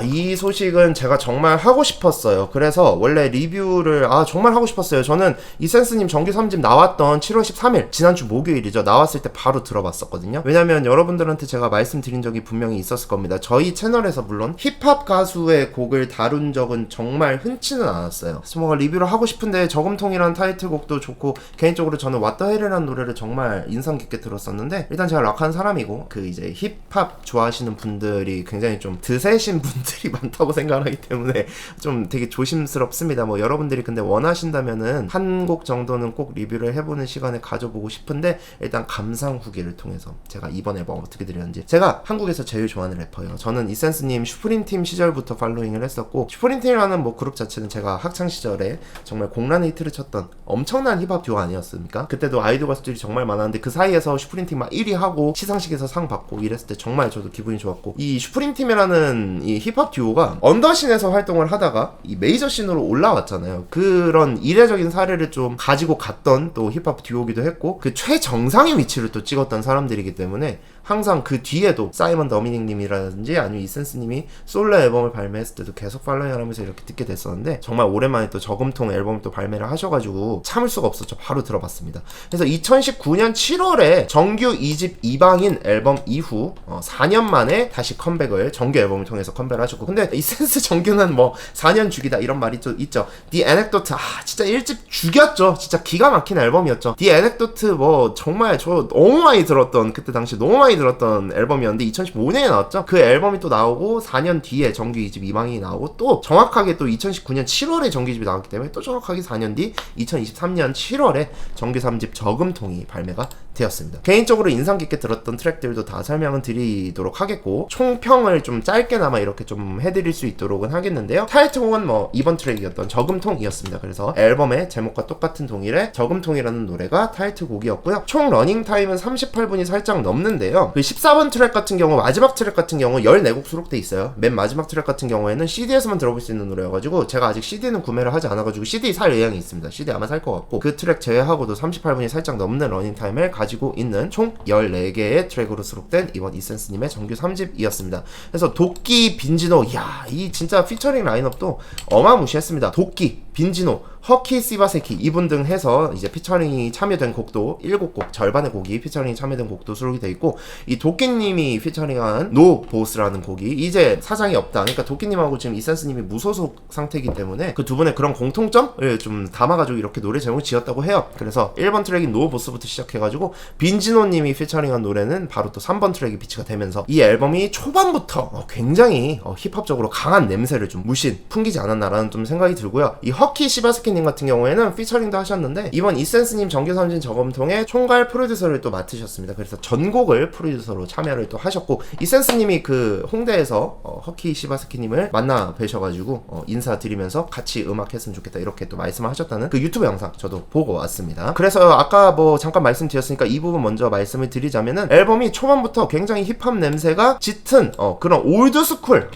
이 소식은 제가 정말 하고 싶었어요. 그래서 원래 리뷰를 정말 하고 싶었어요. 저는 이센스님 정규 3집 나왔던 7월 13일 지난주 목요일이죠. 나왔을 때 바로 들어봤었거든요. 왜냐면 여러분들한테 제가 말씀드린 적이 분명히 있었을 겁니다. 저희 채널에서 물론 힙합 가수의 곡을 다룬 적은 정말 흔치는 않았어요. 그래서 뭔가 리뷰를 하고 싶은데 저금통이라는 타이틀곡도 좋고 개인적으로 저는 What the Hell이라는 노래를 정말 인상 깊게 들었었는데 일단 제가 락한 사람이고 그 이제 힙합 좋아하시는 분들이 굉장히 좀 드세신 분들이 많다고 생각하기 때문에 좀 되게 조심스럽습니다. 뭐 여러분들이 근데 원하신다면은 한 곡 정도는 꼭 리뷰를 해보는 시간을 가져보고 싶은데 일단 감상 후기를 통해서 제가 이번 앨범 어떻게 들었는지 제가 한국에서 제일 좋아하는 래퍼예요. 저는 이센스님 슈프림팀 시절부터 팔로잉을 했었고 슈프림팀이라는 뭐 그룹 자체는 제가 학창시절에 정말 공란 히트를 쳤던 엄청난 힙합 듀오 아니었습니까? 그때도 아이돌 가수들이 정말 많았는데 그 사이에서 슈프림팀 막 1위 하고 시상식에서 상 받고 이랬을 때 정말 저도 기분이 좋았고 이 슈프림팀이라는 이 힙합 듀오가 언더씬에서 활동을 하다가 이 메이저씬으로 올라왔잖아요. 그런 이례적인 사례를 좀 가지고 갔던 또 힙합 듀오기도 했고 그 최정상의 위치를 또 찍었던 사람들이기 때문에 항상 그 뒤에도 사이먼 더미닉님이라든지 아니면 이센스님이 솔로 앨범을 발매했을 때도 계속 팔로잉하면서 이렇게 듣게 됐었는데 정말 오랜만에 또 저금통 앨범을 또 발매를 하셔가지고 참을 수가 없었죠. 바로 들어봤습니다. 그래서 2019년 7월에 정규 2집 2방인 앨범 이후 4년 만에 다시 컴백을 정규 앨범을 통해서 컴백을 하셨고 근데 이센스 정규는 뭐 4년 주기다 이런 말이 좀 있죠. The Anecdote 진짜 1집 죽였죠. 진짜 기가 막힌 앨범이었죠. The Anecdote 뭐 정말 저 너무 많이 들었던 그때 당시 너무 많이 들었던 앨범이었는데 2015년에 나왔죠. 그 앨범이 또 나오고 4년 뒤에 정규 2집 2방이 나오고 또 정확하게 또 2019년 7월에 정규 2집이 나왔기 때문에 또 정확하게 4년 뒤 2023년 7월에 정규 3집 저금통이 발매가 되었습니다. 개인적으로 인상 깊게 들었던 트랙들도 다 설명은 드리도록 하겠고 총평을 좀 짧게나마 이렇게 좀 해드릴 수 있도록은 하겠는데요. 타이틀곡은 뭐 이번 트랙이었던 저금통이었습니다. 그래서 앨범의 제목과 똑같은 동일의 저금통이라는 노래가 타이틀곡이었고요. 총 러닝타임은 38분이 살짝 넘는데요. 그 14번 트랙 같은 경우 마지막 트랙 같은 경우 14곡 수록돼 있어요. 맨 마지막 트랙 같은 경우에는 CD에서만 들어볼 수 있는 노래여가지고 제가 아직 CD는 구매를 하지 않아가지고 CD 살 의향이 있습니다. CD 아마 살 것 같고 그 트랙 제외하고도 38분이 살짝 넘는 러닝타임을 가지고 있는 총 14개의 트랙으로 수록된 이번 이센스님의 정규 3집이었습니다. 그래서 도끼, 빈지노 이 진짜 피처링 라인업도 어마무시했습니다. 도끼, 빈지노, 허키 시바세키 이분 등 해서 이제 피처링이 참여된 곡도 7곡 절반의 곡이 피처링이 참여된 곡도 수록이 돼 있고 이 도끼님이 피처링한 노 보스라는 곡이 이제 사장이 없다. 그러니까 도끼님하고 지금 이센스님이 무소속 상태이기 때문에 그 두 분의 그런 공통점을 좀 담아가지고 이렇게 노래 제목을 지었다고 해요. 그래서 1번 트랙인 노 보스부터 시작해가지고 빈지노님이 피처링한 노래는 바로 또 3번 트랙이 비치가 되면서 이 앨범이 초반부터 굉장히 힙합적으로 강한 냄새를 좀 물씬 풍기지 않았나라는 좀 생각이 들고요. 이 허키 시바스키님 같은 경우에는 피처링도 하셨는데 이번 이센스님 정규 3집 저금통의 총괄 프로듀서를 또 맡으셨습니다. 그래서 전곡을 프로듀서로 참여를 또 하셨고 이센스님이 그 홍대에서 허키 시바스키님을 만나 뵈셔가지고 인사드리면서 같이 음악 했으면 좋겠다 이렇게 또 말씀을 하셨다는 그 유튜브 영상 저도 보고 왔습니다. 그래서 아까 뭐 잠깐 말씀드렸으니까 이 부분 먼저 말씀을 드리자면은 앨범이 초반부터 굉장히 힙합 냄새가 짙은 그런 올드스쿨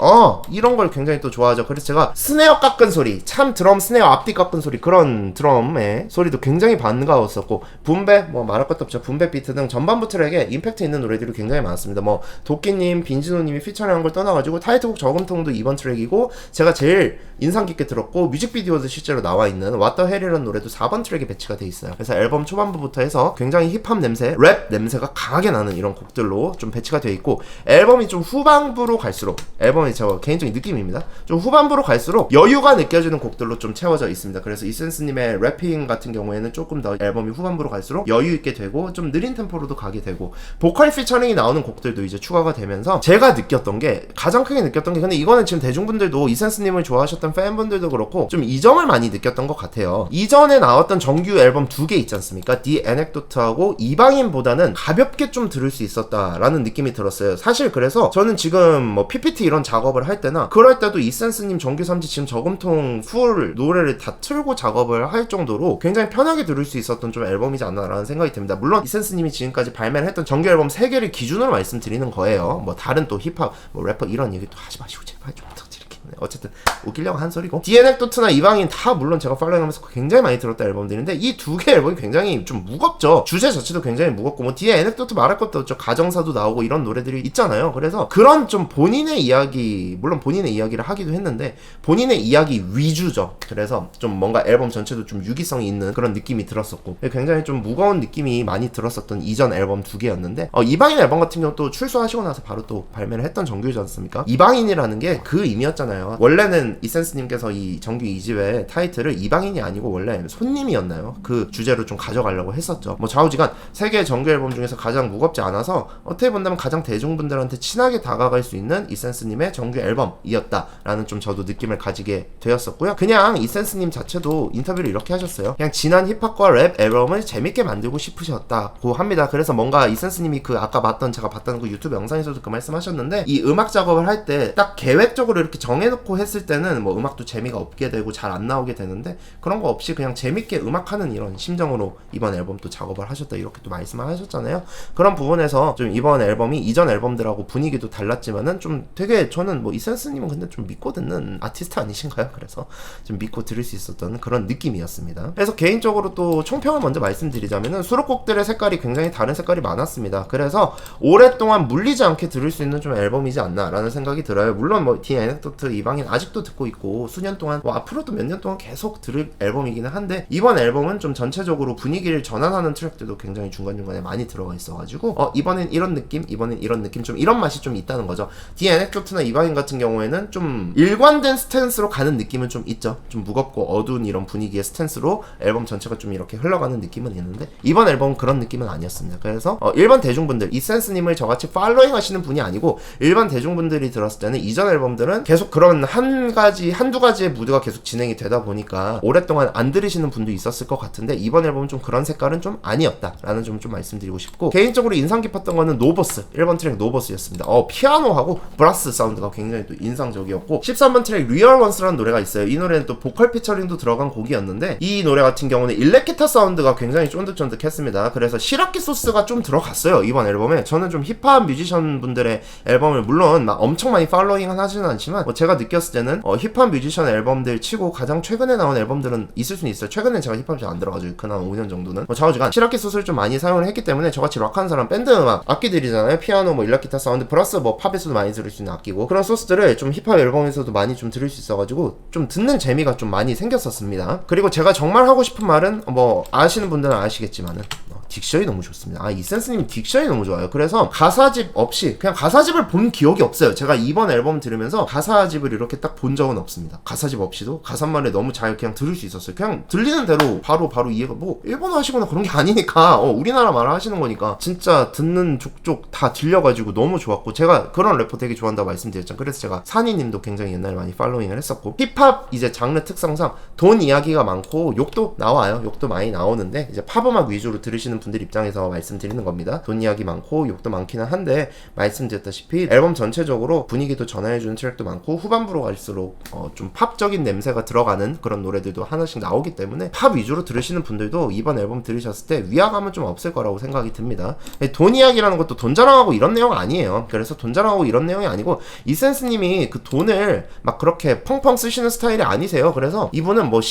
이런 걸 굉장히 또 좋아하죠. 그래서 제가 스네어 깎은 소리 참 드럼 스네어 앞뒤 깎은 소리 그런 드럼의 소리도 굉장히 반가웠었고 분배 뭐 말할 것도 없죠. 분배 비트 등 전반부 트랙에 임팩트 있는 노래들이 굉장히 많았습니다. 뭐 도끼님, 빈지노님이 피처링한 걸 떠나가지고 타이틀곡 저금통도 이번 트랙이고 제가 제일 인상 깊게 들었고 뮤직비디오도 실제로 나와 있는 What the Hell이라는 노래도 4번 트랙에 배치가 돼 있어요. 그래서 앨범 초반부부터 해서 굉장히 힙합 냄새, 랩 냄새가 강하게 나는 이런 곡들로 좀 배치가 되어 있고 앨범이 좀 후반부로 갈수록 앨범이 저 개인적인 느낌입니다. 좀 후반부로 갈수록 여유가 느껴지는 곡들로 좀 채워져 있습니다. 그래서 이센스님의 래핑 같은 경우에는 조금 더 앨범이 후반부로 갈수록 여유 있게 되고 좀 느린 템포로도 가게 되고 보컬 피처링이 나오는 곡들도 이제 추가가 되면서 제가 느꼈던 게 가장 크게 느꼈던 게 근데 이거는 지금 대중분들도 이센스님을 좋아하셨던 팬분들도 그렇고 좀 이 점을 많이 느꼈던 것 같아요. 이전에 나왔던 정규 앨범 2개 있지 않습니까? The Anecdote하고 이방인보다는 가볍게 좀 들을 수 있었다라는 느낌이 들었어요. 사실 그래서 저는 지금 뭐 PPT 이런 작업을 할 때나 그럴 때도 이센스님 정규 3집 지금 저금통 풀 노래를 다 틀고 작업을 할 정도로 굉장히 편하게 들을 수 있었던 좀 앨범이지 않나라는 생각이 듭니다. 물론 이센스님이 지금까지 발매를 했던 정규 앨범 3개를 기준으로 말씀드리는 거예요. 뭐 다른 또 힙합, 뭐 래퍼 이런 얘기 또 하지 마시고 제발 좀 부탁드릴게요. 어쨌든 웃기려고 한 소리고. 디에넥도트나 이방인 다 물론 제가 팔로잉하면서 굉장히 많이 들었던 앨범들인데 이 두 개 앨범이 굉장히 좀 무겁죠. 주제 자체도 굉장히 무겁고 뭐 뒤에 에넥도트 말할 것도 없죠. 가정사도 나오고 이런 노래들이 있잖아요. 그래서 그런 좀 본인의 이야기, 물론 본인의 이야기를 하기도 했는데 본인의 이야기 위주죠. 그래서 좀 뭔가 앨범 전체도 좀 유기성이 있는 그런 느낌이 들었었고 굉장히 좀 무거운 느낌이 많이 들었었던 이전 앨범 두 개였는데 이방인 앨범 같은 경우 또 출소하시고 나서 바로 또 발매를 했던 정규이지 않습니까? 이방인이라는 게 그 의미였잖아요. 원래는 이센스님께서 이 정규 2집의 타이틀을 이방인이 아니고 원래 손님이었나요? 그 주제로 좀 가져가려고 했었죠. 뭐 좌우지간 세 개의 정규 앨범 중에서 가장 무겁지 않아서 어떻게 본다면 가장 대중분들한테 친하게 다가갈 수 있는 이센스님의 정규 앨범이었다라는 좀 저도 느낌을 가지게 되었었고요. 그냥 이센스님 자체도 인터뷰를 이렇게 하셨어요. 그냥 진한 힙합과 랩 앨범을 재밌게 만들고 싶으셨다고 합니다. 그래서 뭔가 이센스님이 그 아까 제가 봤던 그 유튜브 영상에서도 그 말씀하셨는데 이 음악 작업을 할 때 딱 계획적으로 이렇게 정해놓고 했을 때는 뭐 음악도 재미가 없게 되고 잘 안 나오게 되는데 그런 거 없이 그냥 재밌게 음악하는 이런 심정으로 이번 앨범 또 작업을 하셨다 이렇게 또 말씀을 하셨잖아요. 그런 부분에서 좀 이번 앨범이 이전 앨범들하고 분위기도 달랐지만은 좀 되게 저는 뭐 이센스님은 근데 좀 믿고 듣는 아티스트 아니신가요? 그래서 좀 믿고 들을 수 있었던 그런 느낌이었습니다. 그래서 개인적으로 또 총평을 먼저 말씀드리자면은 수록곡들의 색깔이 굉장히 다른 색깔이 많았습니다. 그래서 오랫동안 물리지 않게 들을 수 있는 좀 앨범이지 않나라는 생각이 들어요. 물론 뭐 디 에넥도트 이방인 아직도 듣고 있고 수년 동안 뭐 앞으로도 몇 년 동안 계속 들을 앨범이기는 한데 이번 앨범은 좀 전체적으로 분위기를 전환하는 트랙들도 굉장히 중간중간에 많이 들어가 있어가지고 이번엔 이런 느낌, 이번엔 이런 느낌, 좀 이런 맛이 좀 있다는 거죠. 디 에넥도트나 이방인 같은 경우에는 좀 일관된 스탠스로 가는 느낌은 좀 있죠. 좀 무겁고 어두운 이런 분위기의 스탠스로 앨범 전체가 좀 이렇게 흘러가는 느낌은 있는데 이번 앨범은 그런 느낌은 아니었습니다. 그래서 일반 대중분들, 이센스님을 저같이 팔로잉 하시는 분이 아니고 일반 대중분들이 들었을 때는 이전 앨범들은 계속 그런 한두 가지의 무드가 계속 진행이 되다 보니까 오랫동안 안 들으시는 분도 있었을 것 같은데 이번 앨범은 좀 그런 색깔은 좀 아니었다라는 좀 말씀드리고 싶고 개인적으로 인상 깊었던 거는 노버스 1번 트랙 노버스였습니다. 피아노하고 브라스 사운드가 굉장히 또 인상적이었고 13번 트랙 리얼 원스라는 노래가 있어요. 이 노래는 또 보컬 피처링도 들어간 곡이었는데 이 노래 같은 경우는 일렉기타 사운드가 굉장히 쫀득쫀득했습니다. 그래서 실악기 소스가 좀 들어갔어요. 이번 앨범에 저는 좀 힙합 뮤지션 분들의 앨범을 물론 막 엄청 많이 팔로잉은 하지는 않지만 제가 느꼈을 때는 힙합 뮤지션 앨범들 치고 가장 최근에 나온 앨범들은 있을 수는 있어요. 최근엔 제가 힙합이 잘 안 들어가지고 그나마 5년 정도는 좌우지간 실악기 소스를 좀 많이 사용을 했기 때문에 저같이 락하는 사람 밴드 음악 악기들이잖아요. 피아노 뭐 일렉기타 사운드 플러스 뭐 팝에서도 많이 들을 수 있는 악기고 그런 소스들을 좀 힙합 앨범에서도 많이 좀 들을 수 있어가지고 좀 듣는 재미가 좀 많이 생겼었습니다. 그리고 제가 정말 하고 싶은 말은 뭐 아시는 분들은 아시겠지만은 딕션이 너무 좋습니다. 이센스님 딕션이 너무 좋아요. 그래서 가사집 없이 그냥 가사집을 본 기억이 없어요. 제가 이번 앨범 들으면서 가사집을 이렇게 딱 본 적은 없습니다. 가사집 없이도 가사말에 너무 잘 그냥 들을 수 있었어요. 그냥 들리는 대로 바로 이해가 뭐 일본어 하시거나 그런 게 아니니까 우리나라 말을 하시는 거니까 진짜 듣는 족족 다 들려가지고 너무 좋았고 제가 그런 래퍼 되게 좋아한다고 말씀드렸죠. 그래서 제가 산이님도 굉장히 옛날에 많이 팔로잉을 했었고 힙합 이제 장르 특성상 돈 이야기가 많고 욕도 나와요. 욕도 많이 나오는데 이제 팝음악 위주로 들으시는 분들 입장에서 말씀드리는 겁니다. 돈 이야기 많고 욕도 많기는 한데 말씀드렸다시피 앨범 전체적으로 분위기도 전환해주는 트랙도 많고 후반부로 갈수록 좀 팝적인 냄새가 들어가는 그런 노래들도 하나씩 나오기 때문에 팝 위주로 들으시는 분들도 이번 앨범 들으셨을 때 위화감은 좀 없을 거라고 생각이 듭니다. 돈 이야기라는 것도 돈 자랑하고 이런 내용 아니에요. 그래서 돈 자랑하고 이런 내용이 아니고 이센스님이 그 돈을 막 그렇게 펑펑 쓰시는 스타일이 아니세요. 그래서 이분은 뭐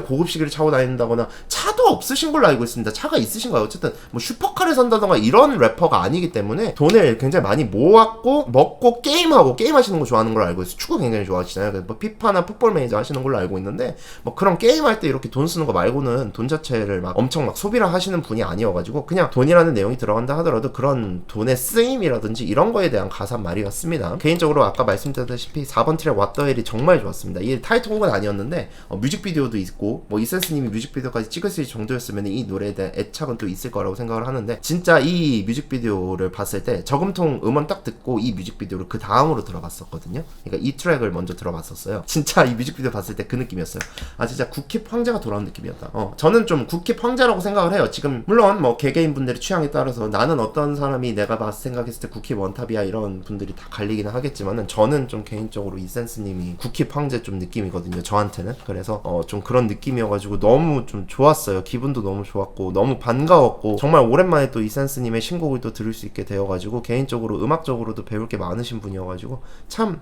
고급 시계를 차고 다닌다거나 차도 없으신 걸로 알고 있습니다. 차가 있으신가요? 어쨌든 뭐 슈퍼카를 산다던가 이런 래퍼가 아니기 때문에 돈을 굉장히 많이 모았고 먹고 게임하시는 거 좋아하는 걸로 알고 있어요. 축구 굉장히 좋아하시잖아요. 뭐 피파나 풋볼 매니저 하시는 걸로 알고 있는데 뭐 그런 게임할 때 이렇게 돈 쓰는 거 말고는 돈 자체를 막 엄청 막 소비를 하시는 분이 아니어가지고 그냥 돈이라는 내용이 들어간다 하더라도 그런 돈의 쓰임이라든지 이런 거에 대한 가사말이었습니다. 개인적으로 아까 말씀드렸다시피 4번 트랙 왓더헬이 정말 좋았습니다. 이 타이틀곡은 아니었는데 뮤직비디오도 있고 뭐 이센스님이 뮤직비디오까지 찍으실 정도였으면 이 노래에 대한 애착은 또 있을 거라고 생각을 하는데 진짜 이 뮤직비디오를 봤을 때 저금통 음원 딱 듣고 이 뮤직비디오를 그 다음으로 들어봤었거든요. 그러니까 이 트랙을 먼저 들어봤었어요. 진짜 이 뮤직비디오 봤을 때 그 느낌이었어요. 진짜 국힙 황제가 돌아온 느낌이었다. 저는 좀 국힙 황제라고 생각을 해요. 지금 물론 뭐 개개인 분들의 취향에 따라서 나는 어떤 사람이 내가 생각했을 때 국힙 원탑이야 이런 분들이 다 갈리기는 하겠지만은 저는 좀 개인적으로 이센스님이 국힙 황제 좀 느낌이거든요. 저한테는. 그래서 좀 그런 느낌이어가지고 너무 좀 좋았어요. 기분도 너무 좋았고 너무 반가웠고 정말 오랜만에 또 이센스님의 신곡을 또 들을 수 있게 되어가지고 개인적으로 음악적으로도 배울 게 많으신 분이어가지고 참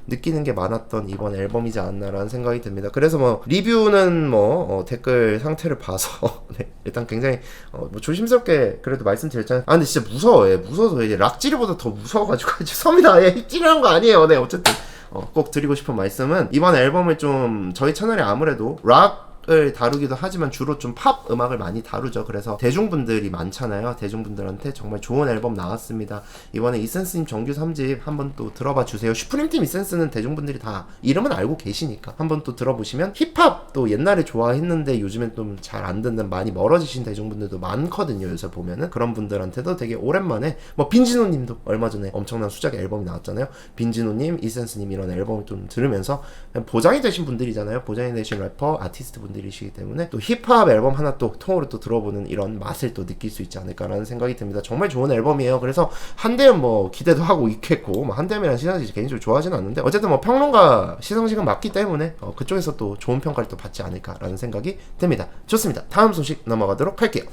느끼는 게 많았던 이번 앨범이지 않나라는 생각이 듭니다. 그래서 뭐 리뷰는 뭐 댓글 상태를 봐서 네, 일단 굉장히 뭐 조심스럽게 그래도 말씀드렸잖아요. 아 근데 진짜 무서워요. 무서워서 이제 락찌르보다 더 무서워가지고 죄송합니다. 예, 찌르는 거 아니에요. 네 어쨌든 꼭 드리고 싶은 말씀은 이번 앨범을 좀 저희 채널에 아무래도 락을 다루기도 하지만 주로 좀 팝 음악을 많이 다루죠. 그래서 대중분들이 많잖아요. 대중분들한테 정말 좋은 앨범 나왔습니다. 이번에 이센스님 정규 3집 한번 또 들어봐 주세요. 슈프림팀 이센스는 대중분들이 다 이름은 알고 계시니까 한번 또 들어보시면, 힙합 또 옛날에 좋아했는데 요즘엔 좀 잘 안 듣는, 많이 멀어지신 대중분들도 많거든요. 요새 보면은 그런 분들한테도 되게 오랜만에 뭐 빈지노님도 얼마 전에 엄청난 수작의 앨범이 나왔잖아요. 빈지노님, 이센스님 이런 앨범을 좀 들으면서 보장이 되신 분들이잖아요. 보장이 되신 래퍼, 아티스트 분들이시기 때문에 또 힙합 앨범 하나 또 통으로 또 들어보는 이런 맛을 또 느낄 수 있지 않을까라는 생각이 듭니다. 정말 좋은 앨범이에요. 그래서 한대음 뭐 기대도 하고 있겠고, 뭐 한대음이랑 시상식 개인적으로 좋아하지는 않는데 어쨌든 뭐 평론가 시상식은 맞기 때문에 그쪽에서 또 좋은 평가를 또 받지 않을까라는 생각이 듭니다. 좋습니다. 다음 소식 넘어가도록 할게요.